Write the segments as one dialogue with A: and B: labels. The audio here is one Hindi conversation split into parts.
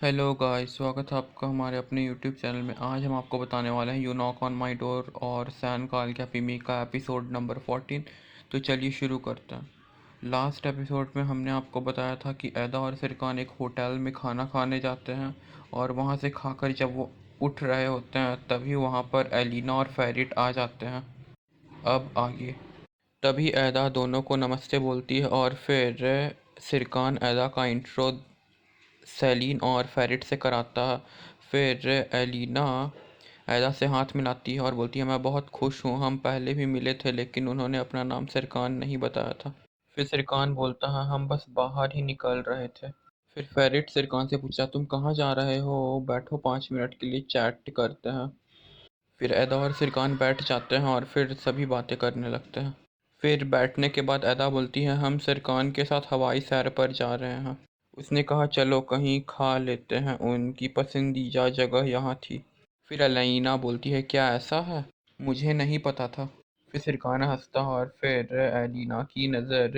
A: हेलो गाइस, स्वागत है आपका हमारे अपने यूट्यूब चैनल में। आज हम आपको बताने वाले हैं you knock on my door और सैन काल क्या पिमी का एपिसोड नंबर 14। तो चलिए शुरू करते हैं। लास्ट एपिसोड में हमने आपको बताया था कि एदा और सिरकान एक होटल में खाना खाने जाते हैं और वहाँ से खाकर जब वो उठ रहे होते हैं तभी वहाँ पर एलिना और फेरिट आ जाते हैं। अब आगे। तभी एदा दोनों को नमस्ते बोलती है और फिर सिरकान एदा का इंट्रो सेलिन और फेरिट से कराता है। फिर एलिना एदा से हाथ मिलाती है और बोलती है, मैं बहुत खुश हूँ, हम पहले भी मिले थे लेकिन उन्होंने अपना नाम सिरकान नहीं बताया था। फिर सिरकान बोलता है, हम बस बाहर ही निकल रहे थे। फिर फेरिट सिरकान से पूछा, तुम कहाँ जा रहे हो, बैठो 5 मिनट के लिए चैट करते हैं। फिर एदा और सिरकान बैठ जाते हैं और फिर सभी बातें करने लगते हैं। फिर बैठने के बाद एदा बोलती है, हम सिरकान के साथ हवाई सैर पर जा रहे हैं। उसने कहा, चलो कहीं खा लेते हैं, उनकी पसंदीदा जगह यहाँ थी। फिर अलैना बोलती है, क्या ऐसा है, मुझे नहीं पता था। फिर सिरकान हंसता है और फिर एलिना की नज़र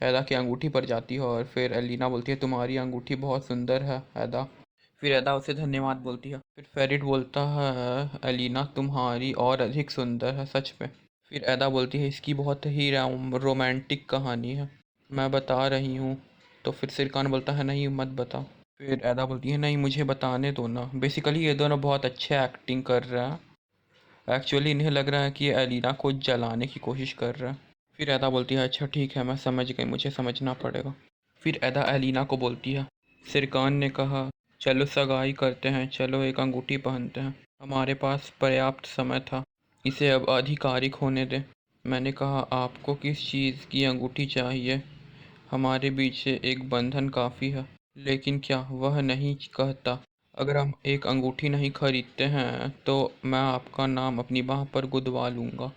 A: एदा की अंगूठी पर जाती है और फिर एलिना बोलती है, तुम्हारी अंगूठी बहुत सुंदर है एदा। फिर एदा उसे धन्यवाद बोलती है। फिर फेरिट बोलता है, एलिना तुम्हारी और अधिक सुंदर है सच में। फिर एदा बोलती है, इसकी बहुत ही रोमांटिक कहानी है, मैं बता रही हूँ। तो फिर सिरकान बोलता है, नहीं मत बताओ। फिर एदा बोलती है, नहीं मुझे बताने दो ना। बेसिकली ये दोनों बहुत अच्छे एक्टिंग कर रहे हैं। एक्चुअली इन्हें लग रहा है कि ये एलिना को जलाने की कोशिश कर रहा है। फिर एदा बोलती है, अच्छा ठीक है, मैं समझ गई, मुझे समझना पड़ेगा। फिर एदा एलिना को बोलती है, सिरकान ने कहा, चलो सगाई करते हैं, चलो एक अंगूठी पहनते हैं, हमारे पास पर्याप्त समय था, इसे अब आधिकारिक होने दें। मैंने कहा, आपको किस चीज़ की अंगूठी चाहिए, हमारे बीच से एक बंधन काफ़ी है। लेकिन क्या वह नहीं कहता, अगर हम एक अंगूठी नहीं खरीदते हैं तो मैं आपका नाम अपनी बाह पर गुदवा लूँगा।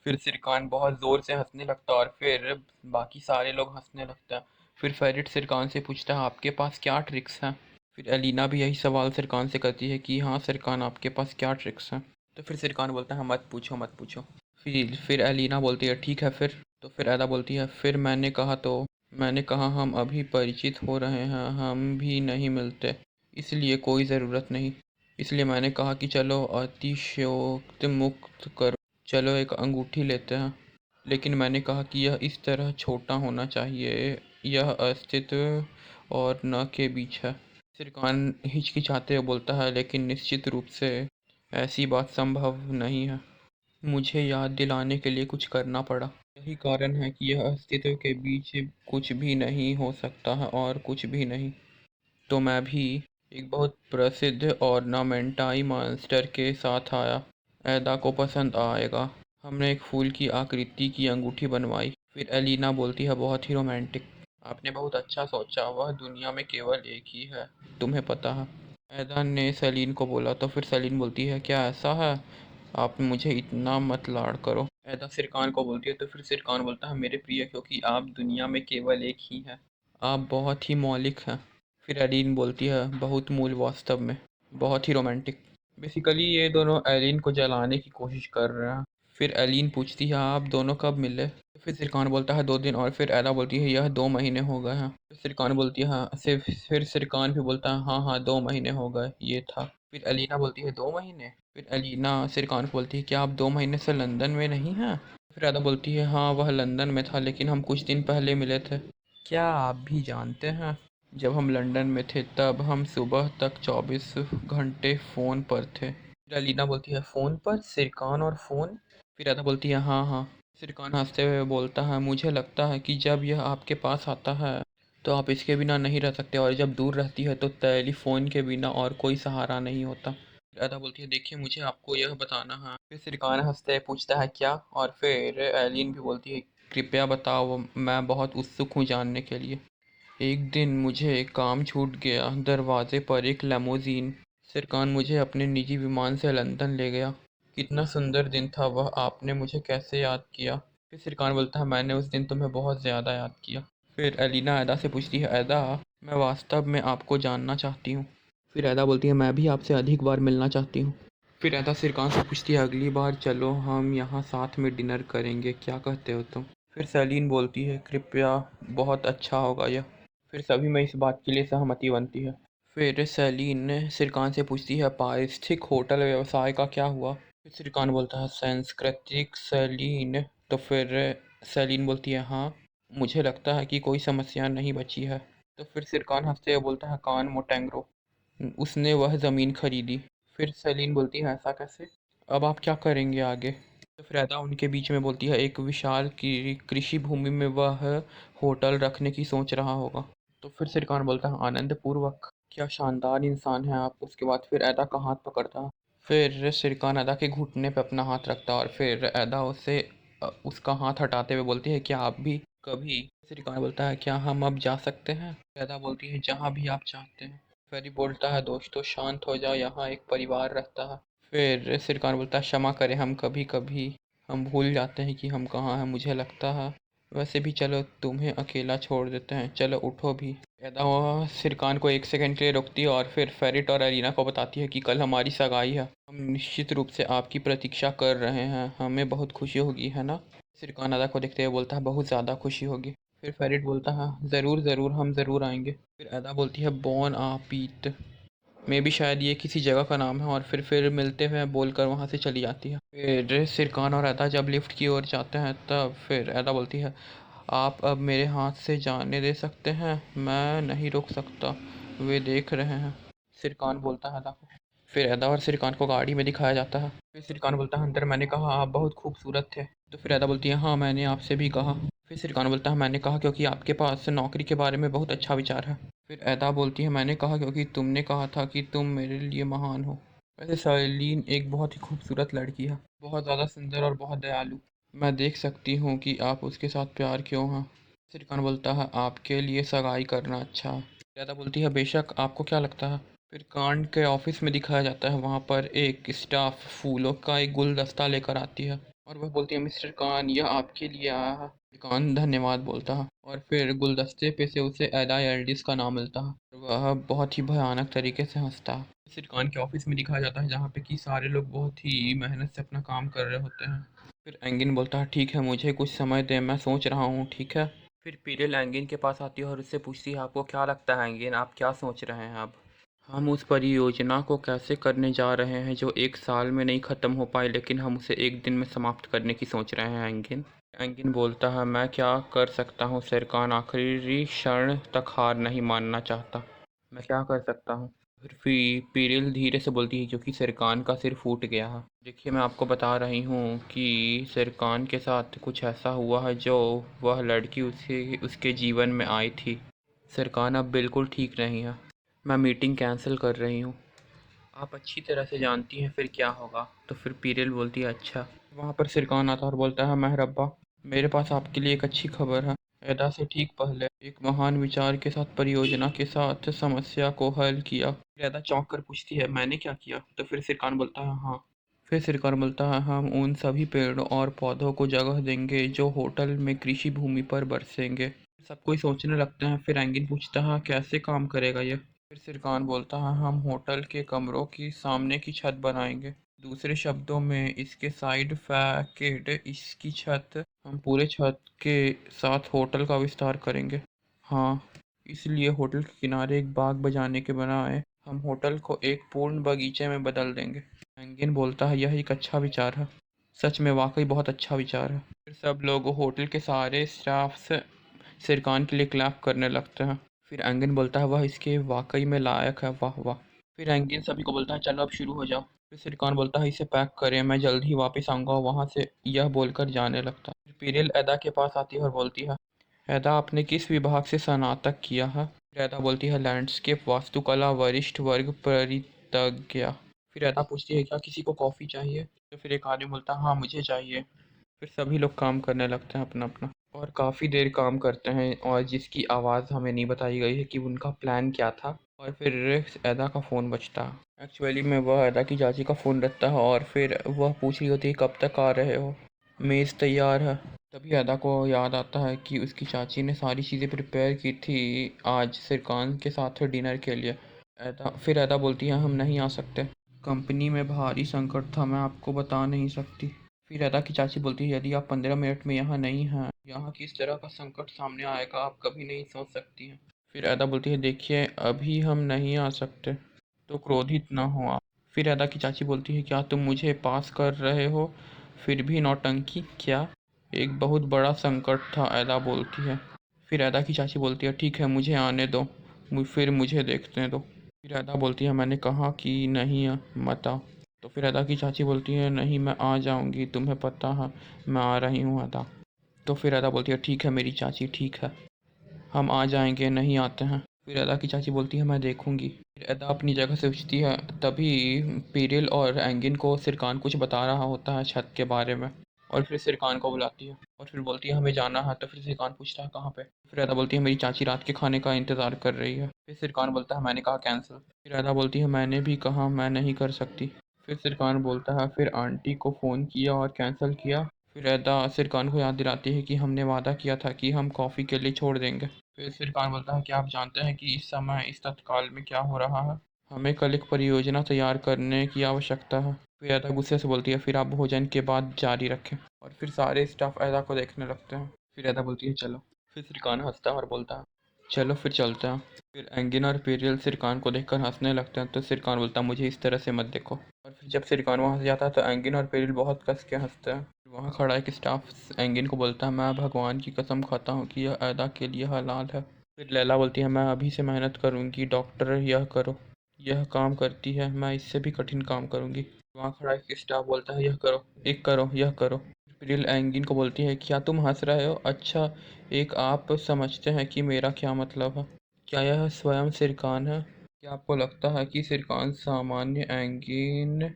A: फिर सिरकान बहुत ज़ोर से हंसने लगता है और फिर बाकी सारे लोग हंसने लगते हैं। फिर फेरिट सिरकान से पूछता है, आपके पास क्या ट्रिक्स हैं। फिर एलिना भी यही सवाल सिरकान से करती है कि हाँ सिरकान, आपके पास क्या ट्रिक्स हैं। तो फिर सिरकान बोलता है, मत पूछो मत पूछो। फिर एलिना बोलती है, ठीक है फिर। तो फिर एदा बोलती है, फिर मैंने कहा हम अभी परिचित हो रहे हैं, हम भी नहीं मिलते, इसलिए कोई ज़रूरत नहीं। इसलिए मैंने कहा कि चलो अतिशयोक्ति मुक्त करो, चलो एक अंगूठी लेते हैं। लेकिन मैंने कहा कि यह इस तरह छोटा होना चाहिए, यह अस्तित्व और न के बीच है। सिरकान हिचकिचाते हुए बोलता है, लेकिन निश्चित रूप से ऐसी बात संभव नहीं है, मुझे याद दिलाने के लिए कुछ करना पड़ा। यही कारण है कि यह अस्तित्व के बीच कुछ भी नहीं हो सकता है और कुछ भी नहीं। तो मैं भी एक बहुत प्रसिद्ध ऑर्नामेंटाई मॉन्स्टर के साथ आया, एदा को पसंद आएगा। हमने एक फूल की आकृति की अंगूठी बनवाई। फिर एलिना बोलती है, बहुत ही रोमांटिक, आपने बहुत अच्छा सोचा, वह दुनिया में केवल एक ही है, तुम्हें पता है। एदा ने सेलिन को बोला। तो फिर सेलिन बोलती है, क्या ऐसा है, आप मुझे इतना मत लाड़ करो। एदा सिरकान को बोलती है। तो फिर सिरकान बोलता है, मेरे प्रिय, क्योंकि आप दुनिया में केवल एक ही हैं, आप बहुत ही मौलिक हैं। फिर एलिन बोलती है, बहुत मूल वास्तव में, बहुत ही रोमांटिक। बेसिकली ये दोनों एलिन को जलाने की कोशिश कर रहे हैं। फिर एलिन पूछती है, आप दोनों कब मिले। फिर सिरकान बोलता है, 2 दिन। और फिर एदा बोलती है, यह 2 महीने हो गए हैं। फिर सिरकान बोलती है, हाँ। सिर्फ फिर सिरकान भी बोलता है, हाँ हाँ 2 महीने हो गए, ये था। फिर एलिना बोलती है, 2 महीने। फिर एलिना सिरकान को बोलती है, क्या आप 2 महीने से लंदन में नहीं हैं। फिर एदा बोलती है, हाँ वह लंदन में था, लेकिन हम कुछ दिन पहले मिले थे। क्या आप भी जानते हैं, जब हम लंदन में थे तब हम सुबह तक 24 घंटे फ़ोन पर थे। फिर अलीना बोलती है, फ़ोन पर, सिरकान और फ़ोन। फिर अदा बोलती है, हाँ हाँ। सिरकान हंसते हुए बोलता है, मुझे लगता है कि जब यह आपके पास आता है तो आप इसके बिना नहीं रह सकते, और जब दूर रहती है तो टेलीफोन के बिना और कोई सहारा नहीं होता। फिर अदा बोलती है, देखिए मुझे आपको यह बताना है। फिर सिरकान हंसते हुए पूछता है, क्या। और फिर एलिन भी बोलती है, कृपया बताओ, मैं बहुत उत्सुक हूँ जानने के लिए। एक दिन मुझे काम छूट गया, दरवाजे पर एक लेमोजीन। सिरकान मुझे अपने निजी विमान से लंदन ले गया। कितना सुंदर दिन था वह, आपने मुझे कैसे याद किया। फिर सिरकान बोलता है, मैंने उस दिन तुम्हें बहुत ज़्यादा याद किया। फिर एलिना एदा से पूछती है, एदा मैं वास्तव में आपको जानना चाहती हूँ। फिर एदा बोलती है, मैं भी आपसे अधिक बार मिलना चाहती हूँ। फिर एदा सिरकान से पूछती है, अगली बार चलो हम यहाँ साथ में डिनर करेंगे, क्या कहते हो तुम। फिर सेलिन बोलती है, कृपया, बहुत अच्छा होगा यह। फिर सभी में इस बात के लिए सहमति बनती है। फिर सेलिन सिरकान से पूछती है पारिस्थितिक होटल व्यवसाय का क्या हुआ। फिर सिरकान बोलता है सांस्कृतिक सेलिन। तो फिर सेलिन बोलती है हाँ, मुझे लगता है कि कोई समस्या नहीं बची है। तो फिर सिरकान हंसते हुए बोलता है कान मोटेंग्रो, उसने वह ज़मीन खरीदी। फिर सेलिन बोलती है ऐसा कैसे, अब आप क्या करेंगे आगे। तो फिर अदा उनके बीच में बोलती है एक विशाल की कृषि भूमि में वह होटल रखने की सोच रहा होगा। तो फिर सिरकान बोलता है आनंद पूर्वक, क्या शानदार इंसान है आप। उसके बाद फिर अदा का हाथ पकड़ता है। फिर सिरकान अदा के घुटने पे अपना हाथ रखता है और फिर अदा उससे उसका हाथ हटाते हुए बोलती है क्या आप भी कभी। सिरकान बोलता है क्या हम अब जा सकते हैं। अदा बोलती है जहाँ भी आप चाहते हैं। फेरी बोलता है दोस्तों शांत हो जाओ, यहाँ एक परिवार रहता है। फिर सिरकान बोलता है क्षमा करें, हम कभी कभी हम भूल जाते हैं कि हम कहाँ हैं, मुझे लगता है वैसे भी चलो तुम्हें अकेला छोड़ देते हैं, चलो उठो भी। एदा सिरकान को एक सेकंड के लिए रोकती है और फिर फेरिट और अरीना को बताती है कि कल हमारी सगाई है, हम निश्चित रूप से आपकी प्रतीक्षा कर रहे हैं, हमें बहुत खुशी होगी है ना। सिरकान अदा को देखते हुए बोलता है बहुत ज़्यादा खुशी होगी। फिर फेरिट बोलता है ज़रूर ज़रूर हम ज़रूर आएंगे। फिर अदा बोलती है बॉन आपीत में भी शायद ये किसी जगह का नाम है और फिर मिलते हुए बोलकर वहाँ से चली जाती है। फिर सिरकान और अदा जब लिफ्ट की ओर जाते हैं तब फिर अदा बोलती है आप अब मेरे हाथ से जाने दे सकते हैं, मैं नहीं रोक सकता, वे देख रहे हैं। सिरकान बोलता है अदा को। फिर अदा और सिरकान को गाड़ी में दिखाया जाता है। फिर सिरकान बोलता है अंदर मैंने कहा आप बहुत खूबसूरत थे। तो फिर अदा बोलती है हाँ मैंने आपसे भी कहा। फिर सिरकान बोलता है मैंने कहा क्योंकि आपके पास नौकरी के बारे में बहुत अच्छा विचार है। फिर अदा बोलती है मैंने कहा क्योंकि तुमने कहा था कि तुम मेरे लिए महान हो। वैसे सलीन एक बहुत ही खूबसूरत लड़की है, बहुत ज़्यादा सुंदर और बहुत दयालु, मैं देख सकती हूँ कि आप उसके साथ प्यार क्यों हैं। सिरकान बोलता है आपके लिए सगाई करना अच्छा है। ज़्यादा बोलती है बेशक, आपको क्या लगता है। फिर कांड के ऑफिस में दिखाया जाता है, वहाँ पर एक स्टाफ फूलों का एक गुलदस्ता लेकर आती है और वह बोलती है मिस्टर कान यह आपके लिए आया है। कान धन्यवाद बोलता है और फिर गुलदस्ते पे से उसे एडा एल्डिस का नाम मिलता है। वह बहुत ही भयानक तरीके से हंसता है। सिरकान के ऑफिस में दिखाया जाता है जहाँ पे कि सारे लोग बहुत ही मेहनत से अपना काम कर रहे होते हैं। फिर एंगिन बोलता है ठीक है मुझे कुछ समय दे, मैं सोच रहा हूँ, ठीक है। फिर पीरियल एंगिन के पास आती है और उससे पूछती है आपको क्या लगता है एंगिन, आप क्या सोच रहे हैं अब। हम उस परियोजना को कैसे करने जा रहे हैं जो एक साल में नहीं ख़त्म हो पाए, लेकिन हम उसे एक दिन में समाप्त करने की सोच रहे हैं एंगिन। एंगिन बोलता है मैं क्या कर सकता हूँ सिरकान, आखिरी क्षण तक हार नहीं मानना चाहता, मैं क्या कर सकता हूँ। फिर पीरिल धीरे से बोलती है क्योंकि सिरकान का सिर फूट गया है। देखिए मैं आपको बता रही हूँ कि सिरकान के साथ कुछ ऐसा हुआ है जो वह लड़की उसके जीवन में आई थी। सिरकान अब बिल्कुल ठीक नहीं है, मैं मीटिंग कैंसिल कर रही हूँ, आप अच्छी तरह से जानती हैं फिर क्या होगा। तो फिर पीरिल बोलती है अच्छा। वहाँ पर सिरकान आता है और बोलता है मेहरब्बा, मेरे पास आपके लिए एक अच्छी खबर है। एदा से ठीक पहले एक महान विचार के साथ परियोजना के साथ समस्या को हल किया। एदा चौंक कर पूछती है मैंने क्या किया। तो फिर सिरकान बोलता है हाँ। फिर सिरकान बोलता है हम उन सभी पेड़ों और पौधों को जगह देंगे जो होटल में कृषि भूमि पर बरसेंगे। सब कोई सोचने लगते हैं। फिर एंगिन पूछता है कैसे काम करेगा ये। फिर सिरकान बोलता है हम होटल के कमरों की सामने की छत बनाएंगे, दूसरे शब्दों में इसके साइड फैकेट इसकी छत, हम पूरे छत के साथ होटल का विस्तार करेंगे। हाँ, इसलिए होटल के किनारे एक बाग बजाने के बनाए हम होटल को एक पूर्ण बगीचे में बदल देंगे। एंगिन बोलता है यह एक अच्छा विचार है, सच में वाकई बहुत अच्छा विचार है। फिर सब लोग होटल के सारे स्टाफ से सिरकान के लिए क्लैप करने लगते हैं। फिर एंगिन बोलता है वह इसके वाकई में लायक है, वाह वाह। फिर एंगिन सभी को बोलता है चलो अब शुरू हो जाओ। फिर सिरकान बोलता है इसे पैक करें, मैं जल्द ही वापस आऊँगा, वहाँ से यह बोलकर जाने लगता है। फिर पीरियल एदा के पास आती है और बोलती है एदा आपने किस विभाग से स्नातक किया है। फिर एदा बोलती है लैंडस्केप वास्तुकला वरिष्ठ वर्ग परितज्ञ। फिर एदा पूछती है क्या किसी को कॉफ़ी चाहिए। तो फिर एक आदमी बोलता है हाँ मुझे चाहिए। फिर सभी लोग काम करने लगते हैं अपना अपना और काफ़ी देर काम करते हैं और जिसकी आवाज़ हमें नहीं बताई गई है कि उनका प्लान क्या था। और फिर एदा का फ़ोन बजता है। एक्चुअली में वह एदा की चाची का फ़ोन रहता है और फिर वह पूछ रही होती है कब तक आ रहे हो, मेज़ तैयार है। तभी एदा को याद आता है कि उसकी चाची ने सारी चीज़ें प्रिपेयर की थी आज सिरकान के साथ डिनर के लिए। एदा बोलती है हम नहीं आ सकते, कंपनी में भारी संकट था, मैं आपको बता नहीं सकती। फिर एदा की चाची बोलती है यदि आप 15 मिनट में यहाँ नहीं हैं, यहाँ किस तरह का संकट सामने आएगा आप कभी नहीं सोच सकती हैं। फिर अदा बोलती है देखिए अभी हम नहीं आ सकते, तो क्रोधित ना हो आप। फिर अदा की चाची बोलती है क्या तुम मुझे पास कर रहे हो, फिर भी नौटंकी क्या। एक बहुत बड़ा संकट था, अदा बोलती है। फिर अदा की चाची बोलती है ठीक है मुझे आने दो, फिर मुझे देखने दो। फिर अदा बोलती है मैंने कहा कि नहीं मत आओ। तो फिर अदा की चाची बोलती है नहीं मैं आ जाऊंगी, तुम्हें पता है मैं आ रही हूँ अदा। तो फिर अदा बोलती है ठीक है मेरी चाची ठीक है, हम आ जाएंगे, नहीं आते हैं। फिर अदा की चाची बोलती है मैं देखूंगी। फिर अदा अपनी जगह से उठती है, तभी पीरिल और एंगिन को सिरकान कुछ बता रहा होता है छत के बारे में। और फिर सिरकान को बुलाती है और फिर बोलती है हमें जाना है। तो फिर सिरकान पूछता है कहाँ पे। फिर अदा बोलती है मेरी चाची रात के खाने का इंतज़ार कर रही है। फिर सिरकान बोलता है मैंने कहा कैंसिल। फिर अदा बोलती है मैंने भी कहा मैं नहीं कर सकती। फिर सिरकान बोलता है फिर आंटी को फ़ोन किया और कैंसिल किया। फिर अदा सिरकान को याद दिलाती है कि हमने वादा किया था कि हम कॉफ़ी के लिए छोड़ देंगे। फिर सिरकान बोलता है कि आप जानते हैं कि इस समय इस तत्काल में क्या हो रहा है, हमें कल एक परियोजना तैयार करने की आवश्यकता है। फिर अदा गुस्से से बोलती है फिर आप भोजन के बाद जारी रखें। और फिर सारे स्टाफ अदा को देखने लगते हैं। फिर अदा बोलती है चलो। फिर सिरकान हंसता है और बोलता है चलो फिर चलते हैं। फिर एंगिन और पेरियल सिरकान को देखकर हंसने लगते हैं। तो सिरकान बोलता है मुझे इस तरह से मत देखो। और फिर जब सिरकान वहाँ से जाता है तो एंगिन और पेरियल बहुत कस के हंसते हैं। वहाँ खड़ा एक स्टाफ एंगिन को बोलता है मैं भगवान की कसम खाता हूँ कि यह अदा के लिए हलाल है। फिर लैला बोलती है मैं अभी से मेहनत करूँगी डॉक्टर, यह करो, यह काम करती है, मैं इससे भी कठिन काम करूँगी। वहाँ खड़ा एक स्टाफ बोलता है यह करो, एक करो, यह करो। प्रियल एंगिन को बोलती है क्या तुम हंस रहे हो, अच्छा एक आप समझते हैं कि मेरा क्या मतलब है, क्या यह स्वयं सिरकान है, क्या आपको लगता है कि सिरकान सामान्य एंगिन,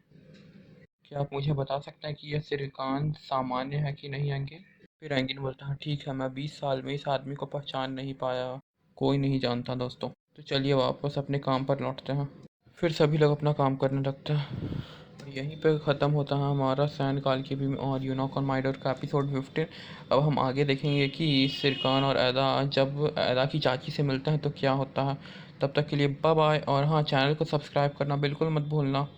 A: क्या आप मुझे बता सकते हैं कि यह सिरकान सामान्य है कि नहीं एंगिन। फिर एंगिन बोलता है ठीक है मैं 20 साल में इस आदमी को पहचान नहीं पाया, कोई नहीं जानता दोस्तों, तो चलिए वापस अपने काम पर लौटते हैं। फिर सभी लोग अपना काम करने लगते हैं। और यहीं पे ख़त्म होता है हमारा सैन काल की भी और यूनॉक ऑन माइडोर का एपिसोड 15। अब हम आगे देखेंगे कि सिरकान और अदा जब अदा की चाची से मिलते हैं तो क्या होता है। तब तक के लिए बाय बाय, और हाँ चैनल को सब्सक्राइब करना बिल्कुल मत भूलना।